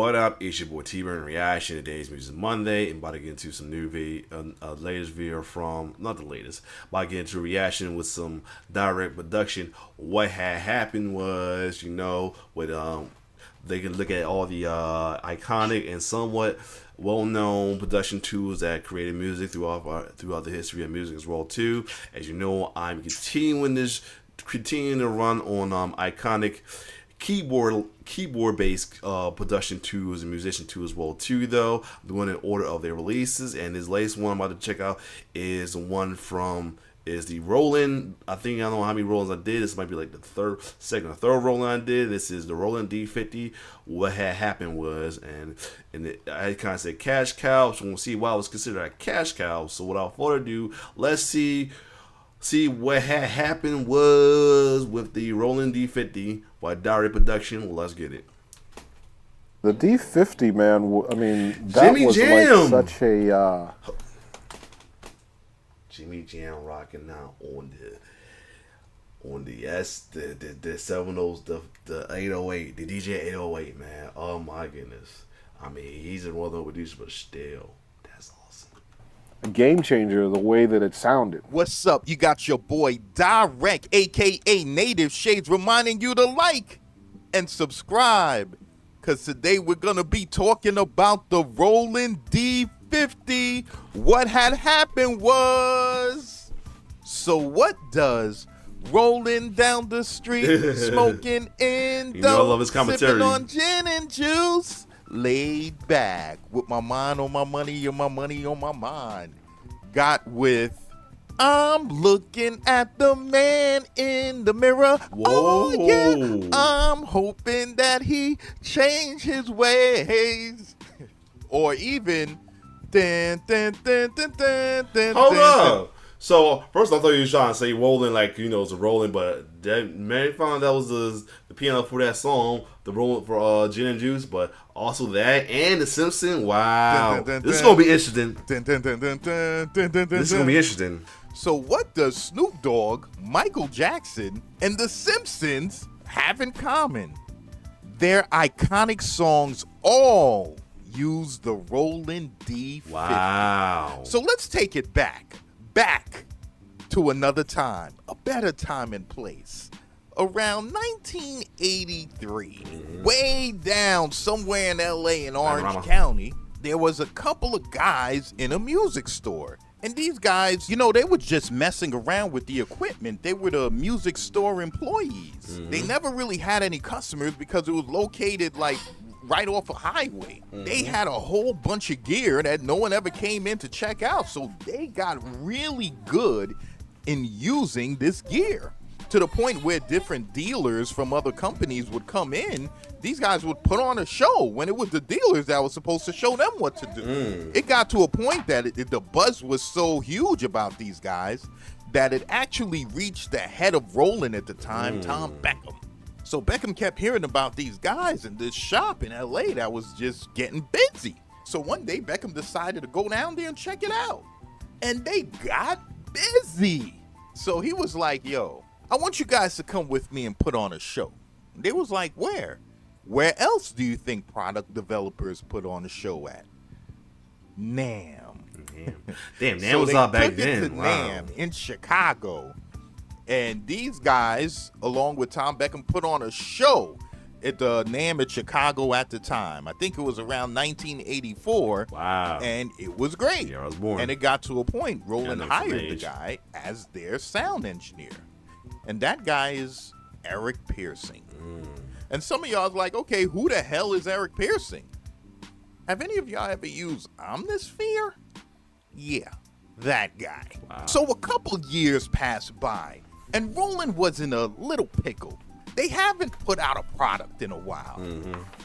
What up? It's your boy T-Burn Reaction. Today's Music Monday. I'm about to get into some new latest video from, not the latest, about to get into a reaction with some direct production. What had happened was, with they can look at all the iconic and somewhat well-known production tools that created music throughout the history of music as well too. As you know, I'm continuing to run on iconic keyboard based production tools and musician tools as well too, though. I'm doing it in order of their releases, and this latest one I'm about to check out is the one from the ROLAND. I don't know how many Rolands I did. This might be like the second or third Roland I did. This is the ROLAND D-50. What had happened was, I kind of said cash cow, so we'll see why it was considered a cash cow. So without further ado, let's see what had happened was with the ROLAND D-50 by direct production. Well, let's get it. The D-50, man, I mean, that Jimmy was Jam. like such a... Jimmy Jam rocking now on the 7 the 808, the DJ 808, man. Oh my goodness. I mean, he's a well-known producer, but still, that's awesome. a game changer, the way that it sounded. What's up? You got your boy Direct, aka Native Shades, reminding you to like and subscribe, because today we're gonna be talking about the ROLAND D-50. What had happened was, so what does rolling down the street, smoking in I love his commentary. sipping on gin and juice, laid back with my mind on my money and my money on my mind, got with I'm looking at the man in the mirror. Whoa. Oh yeah, I'm hoping that he change his ways, or even Hold up. So first I thought you were trying to say rolling, like it's a rolling, but that Mary found that was the piano for that song, the rolling for Gin and Juice, but also that and the Simpsons. Wow, this is gonna be interesting. This is gonna be interesting. So what does Snoop Dogg, Michael Jackson, and the Simpsons have in common? Their iconic songs all use the ROLAND D-50. Wow. So let's take it back to another time, a better time and place. Around 1983, way down somewhere in LA in Orange County, there was a couple of guys in a music store. And these guys, they were just messing around with the equipment. They were the music store employees. They never really had any customers because it was located like right off a highway. They had a whole bunch of gear that no one ever came in to check out. So they got really good in using this gear, to the point where different dealers from other companies would come in. These guys would put on a show when it was the dealers that was supposed to show them what to do. It got to a point that the buzz was so huge about these guys that it actually reached the head of ROLAND at the time, Tom Beckham. So Beckham kept hearing about these guys in this shop in LA that was just getting busy. So one day Beckham decided to go down there and check it out. And they got busy. So he was like, yo, I want you guys to come with me and put on a show. And they was like, where? Where else do you think product developers put on a show at? NAMM. Damn, NAMM So was they out back took it then. to Wow. NAMM in Chicago. And these guys, along with Tom Beckham, put on a show at the NAMM at Chicago at the time. I think it was around 1984. Wow. And it was great. Yeah, I was born. And it got to a point, ROLAND Yeah, hired the age. guy as their sound engineer. And that guy is Eric Pearsing. And some of y'all is like, okay, who the hell is Eric Pearsing? Have any of y'all ever used Omnisphere? Yeah, that guy. Wow. So a couple years passed by, and ROLAND was in a little pickle. They haven't put out a product in a while.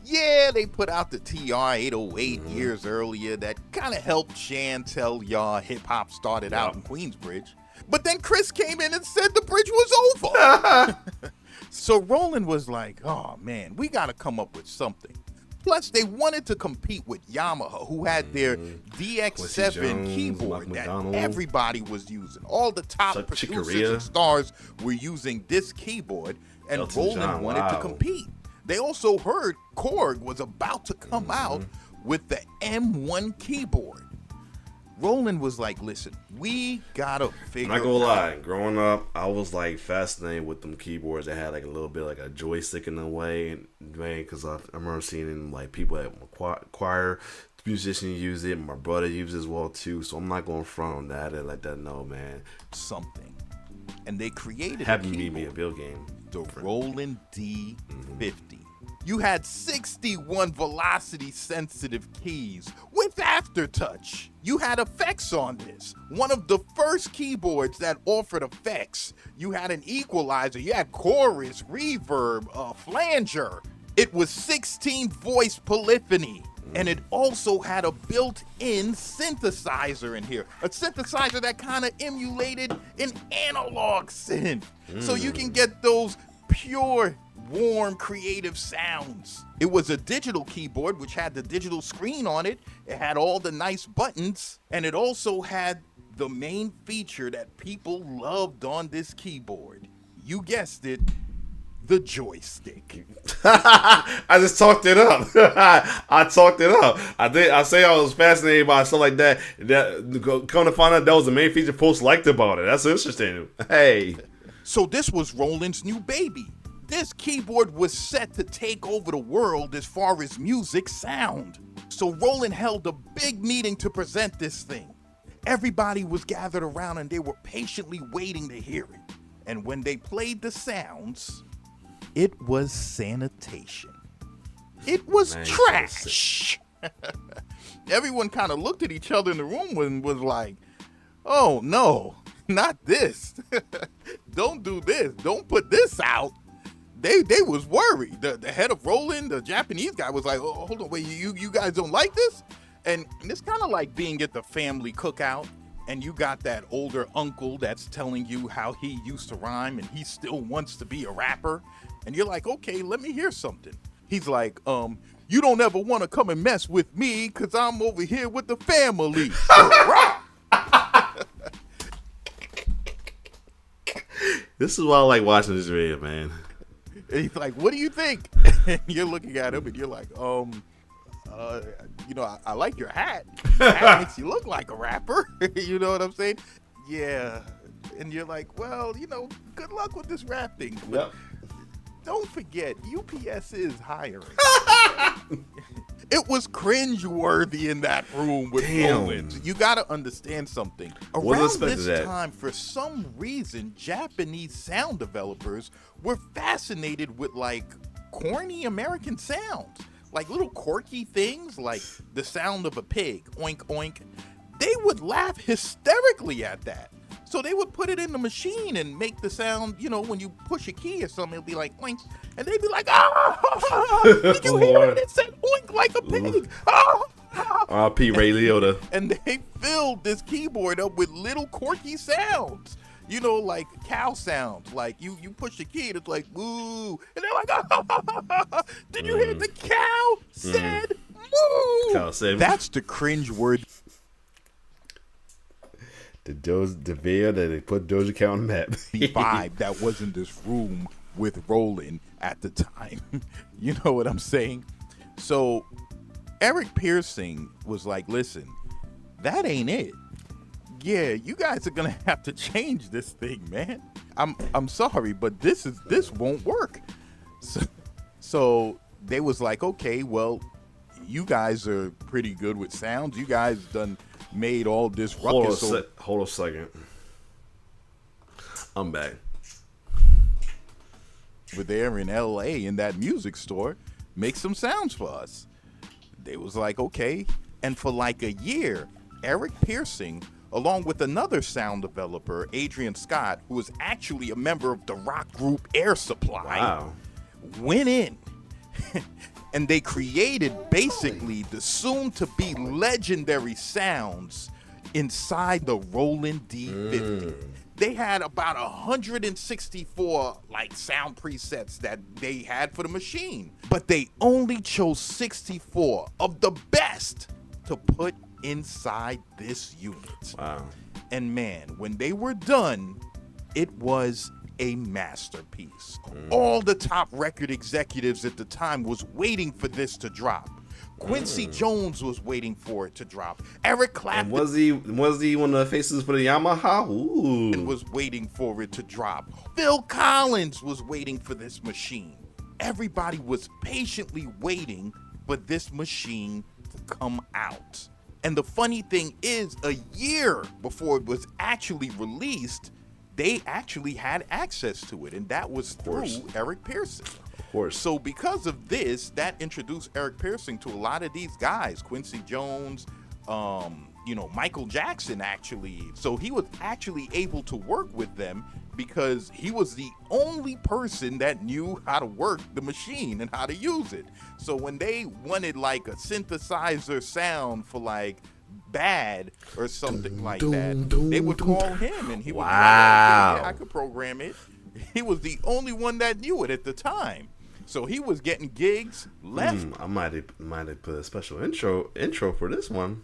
Yeah, they put out the TR-808 years earlier. That kind of helped Shan tell y'all hip-hop started out in Queensbridge. But then Chris came in and said the bridge was over. So ROLAND was like, oh man, we got to come up with something. Plus, they wanted to compete with Yamaha, who had their DX7 Jones, keyboard Mike that McDonald. everybody was using. All the top Chuck producers Chicorea. and stars were using this keyboard, and Elton ROLAND John, wanted to wow. compete. They also heard Korg was about to come out with the M1 keyboard. Roland was like, listen, we gotta figure I'm not gonna out. lie, growing up, I was like fascinated with them keyboards that had like a little bit like a joystick in the way, man, because I remember seeing them, like people at choir musicians use it. My brother used it as well too, so I'm not going front on that and let that know, man. Something. And they created Happened to be me a Bill game. the Roland D-50. You had 61 velocity-sensitive keys with aftertouch. You had effects on this. One of the first keyboards that offered effects. You had an equalizer. You had chorus, reverb, flanger. It was 16-voice polyphony. And it also had a built-in synthesizer in here. A synthesizer that kind of emulated an analog synth. So you can get those pure, warm, creative sounds. It was a digital keyboard, which had the digital screen on it. It had all the nice buttons. And it also had the main feature that people loved on this keyboard. You guessed it. The joystick. I just talked it up. I talked it up. I say I was fascinated by stuff like that. Come to find out that was the main feature folks liked about it. That's interesting. Hey. So this was Roland's new baby. This keyboard was set to take over the world as far as music sound. So Roland held a big meeting to present this thing. Everybody was gathered around and they were patiently waiting to hear it. And when they played the sounds, it was sanitation. It was trash. Everyone kind of looked at each other in the room and was like, oh no, not this. Don't do this. Don't put this out. They was worried. The head of Roland, the Japanese guy, was like, oh, hold on, wait, you guys don't like this? And it's kind of like being at the family cookout and you got that older uncle that's telling you how he used to rhyme and he still wants to be a rapper. And you're like, okay, let me hear something. He's like, you don't ever want to come and mess with me because I'm over here with the family. This is why I like watching this video, man. And he's like, what do you think? And you're looking at him and you're like, I like your hat. Your hat makes you look like a rapper. You know what I'm saying? Yeah. And you're like, well, good luck with this rap thing. But don't forget, UPS is hiring. It was cringeworthy in that room with Roland. You got to understand something. Around this time, for some reason, Japanese sound developers were fascinated with, like, corny American sounds. Like little quirky things, like the sound of a pig, oink, oink. They would laugh hysterically at that. So they would put it in the machine and make the sound, when you push a key or something, it'll be like oink. And they'd be like, did you hear it? It said oink like a pig. R.P. Ray Liotta. And they filled this keyboard up with little quirky sounds. Like cow sounds. Like you push the key and it's like, moo. And they're like, did you hear the cow said moo? Cow said, that's the cringe word. The video that they put Doja Cat on the map. The vibe that was in this room with Roland at the time. You know what I'm saying? So Eric Pearson was like, listen, that ain't it. Yeah, you guys are gonna have to change this thing, man. I'm sorry, but this won't work. So they was like, okay, well, you guys are pretty good with sounds. You guys done made all this ruckus. Hold on a second. I'm back. Over there in LA in that music store, make some sounds for us. They was like, okay. And for like a year, Eric Pearson, along with another sound developer, Adrian Scott, who was actually a member of the rock group Air Supply, went in and they created basically the soon-to-be legendary sounds inside the Roland D-50. They had about 164 sound presets that they had for the machine, but they only chose 64 of the best to put inside this unit. Wow. And man, when they were done, it was a masterpiece. All the top record executives at the time was waiting for this to drop. Quincy Jones was waiting for it to drop. Eric Clapton Was he one of the faces for the Yamaha? Ooh. was waiting for it to drop. Phil Collins was waiting for this machine. Everybody was patiently waiting for this machine to come out. And the funny thing is, a year before it was actually released, they actually had access to it, and that was through Eric Pearson. Of course. So because of this, that introduced Eric Pearson to a lot of these guys, Quincy Jones, Michael Jackson, actually. So he was actually able to work with them because he was the only person that knew how to work the machine and how to use it. So when they wanted like a synthesizer sound for like Bad or something like that, they would call him and he would be like, yeah, I could program it. He was the only one that knew it at the time. So he was getting gigs left. I might have put a special intro for this one.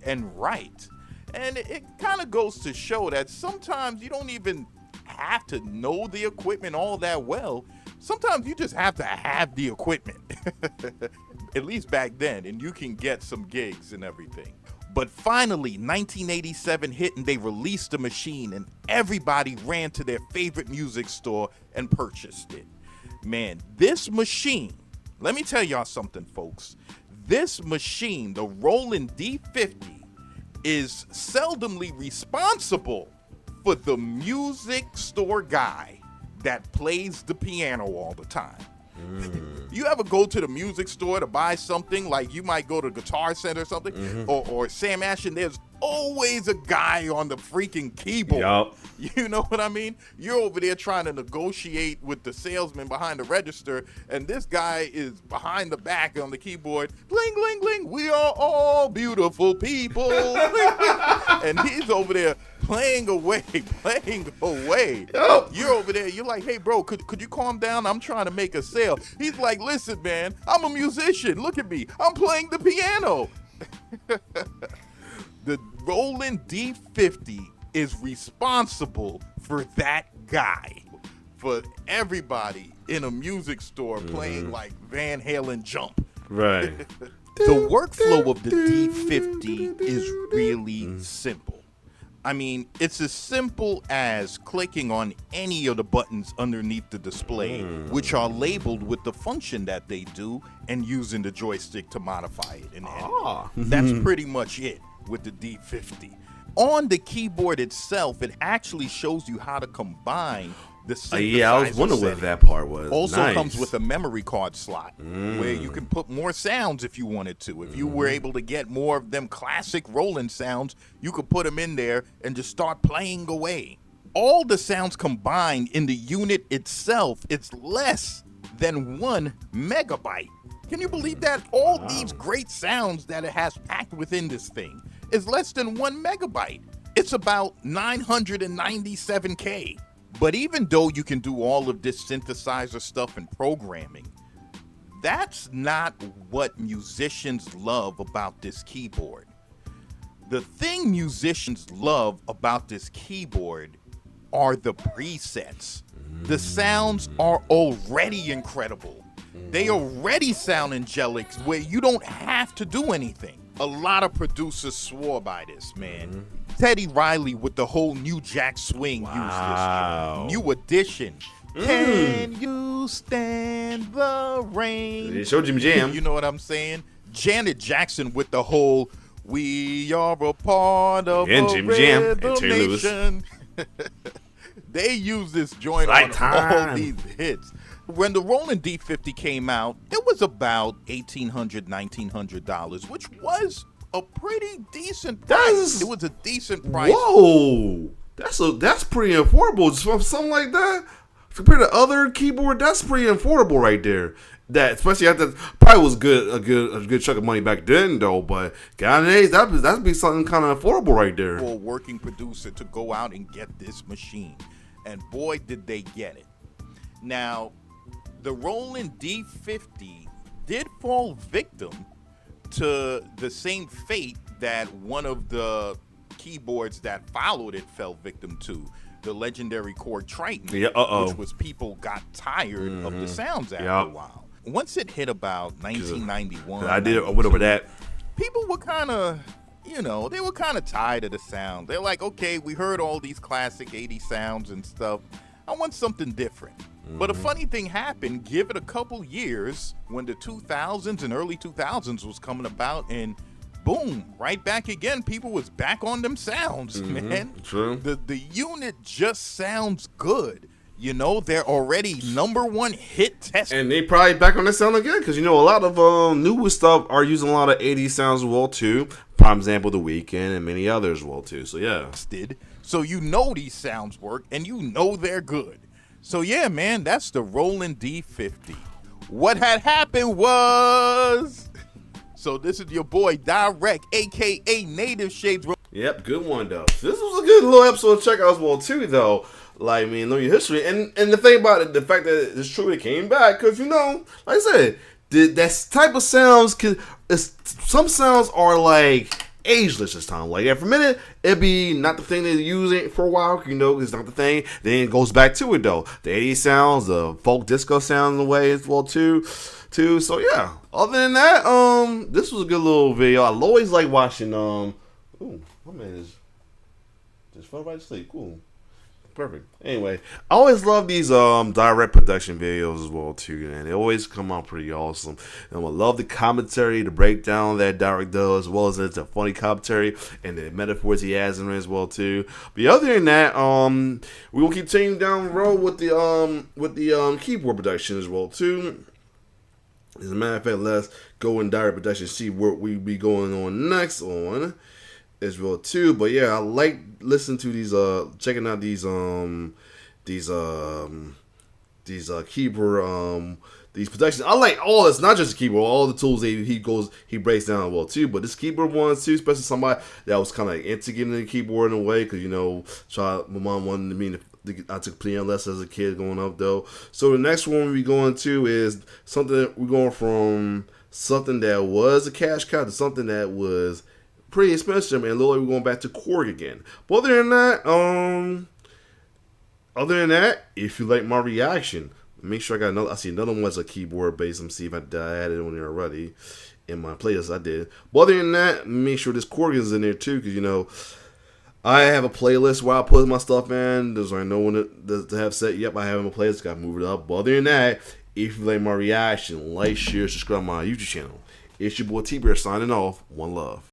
And right. And it kind of goes to show that sometimes you don't even have to know the equipment all that well. Sometimes you just have to have the equipment, at least back then, and you can get some gigs and everything. But finally, 1987 hit and they released the machine and everybody ran to their favorite music store and purchased it. Man, this machine, let me tell y'all something, folks. This machine, the Roland D-50, is seldomly responsible for the music store guy that plays the piano all the time. You ever go to the music store to buy something, like you might go to Guitar Center or something, or Sam Ash, and there's always a guy on the freaking keyboard. Yup. You know what I mean? You're over there trying to negotiate with the salesman behind the register, and this guy is behind the back on the keyboard. Bling, bling, bling. We are all beautiful people. And he's over there playing away. Yup. You're over there. You're like, hey, bro, could you calm down? I'm trying to make a sale. He's like, listen, man, I'm a musician. Look at me. I'm playing the piano. The Roland D-50 is responsible for that guy, for everybody in a music store playing like Van Halen Jump. Right. The workflow of the D-50 is really simple. I mean, it's as simple as clicking on any of the buttons underneath the display, which are labeled with the function that they do, and using the joystick to modify it and edit it. That's pretty much it with the D-50. On the keyboard itself, it actually shows you how to combine the synthesizer Yeah, I was wondering what setting. that part was. Also Nice. comes with a memory card slot where you can put more sounds if you wanted to. If you were able to get more of them classic Roland sounds, you could put them in there and just start playing away. All the sounds combined in the unit itself, it's less than 1 megabyte. Can you believe that? All these great sounds that it has packed within this thing is less than 1 megabyte. It's about 997K. But even though you can do all of this synthesizer stuff and programming, that's not what musicians love about this keyboard. The thing musicians love about this keyboard are the presets. The sounds are already incredible. They already sound angelic where you don't have to do anything. A lot of producers swore by this, man. Teddy Riley with the whole New Jack Swing used this. New Edition. Can you stand the rain? It showed Jimmy Jam. You know what I'm saying? Janet Jackson with the whole "We are a part of And a Jimmy Jam and rhythm Terry Lewis. nation." They use this joint Like on all time. these hits. When the Roland D-50 came out, it was about $1,800, $1,900, which was a pretty decent price. It was a decent price. Whoa, that's pretty affordable. Just for something like that, compared to other keyboard, that's pretty affordable right there. That especially after probably was a good chunk of money back then though. But nowadays that'd be something kind of affordable right there. For a working producer to go out and get this machine, and boy did they get it. Now, the Roland D-50 did fall victim to the same fate that one of the keyboards that followed it fell victim to. the legendary Cord Triton, Yeah, which was people got tired of the sounds after a while. Once it hit about 1991, I went over that. People were kind of, they were kind of tired of the sound. They're like, okay, we heard all these classic 80s sounds and stuff. I want something different. But a funny thing happened. Give it a couple years when the 2000s and early 2000s was coming about, and boom, right back again. People was back on them sounds, man. True. The unit just sounds good. They're already #1 hit test. And they probably back on that sound again because, a lot of newer stuff are using a lot of 80s sounds as well, too. Prime example, The Weeknd and many others as well, too. So, yeah. So these sounds work, and they're good. So, yeah, man, that's the Roland D-50. What had happened was... So this is your boy, Direct, a.k.a. Native Shades. Yep, good one, though. This was a good little episode to check out as well, too, though. Like, know your history. And the thing about it, the fact that it's true it came back, because, like I said, that type of sounds, some sounds are, like, ageless this time. Like, for a minute, it'd be not the thing they're using for a while, it's not the thing. Then it goes back to it, though. The 80s sounds, the folk disco sounds in a way as well, too. So, yeah. Other than that, this was a good little video. I always like watching, ooh, my man just fell right to sleep. Cool. Perfect. Anyway, I always love these direct production videos as well too, and they always come out pretty awesome. And I love the commentary, the breakdown that Direct does, as well as it's a funny commentary and the metaphors he has in it as well too. But other than that, we will continue down the road with the keyboard production as well too. As a matter of fact, let's go in direct production, see what we be going on next on as well too. But yeah, I like listening to these checking out these keyboard these productions. I like all this, not just the keyboard, all the tools that he breaks down well too. But this keyboard ones too, especially somebody that was kind of into getting the keyboard in a way, because my mom wanted me to. I took piano lessons as a kid going up though. So the next one we going to is something we're going from something that was a cash cow to something that was pretty expensive, and literally we're going back to Korg again. But other than that, if you like my reaction, make sure I see another one was a keyboard based. Let me see if I added it on there already in my playlist. I did. But other than that, make sure this Korg is in there too, because I have a playlist where I put my stuff in. There's no one to have set. Yep, I have a playlist. Got to move it up. But other than that, if you like my reaction, like, share, subscribe to my YouTube channel. It's your boy T-Bear signing off. One love.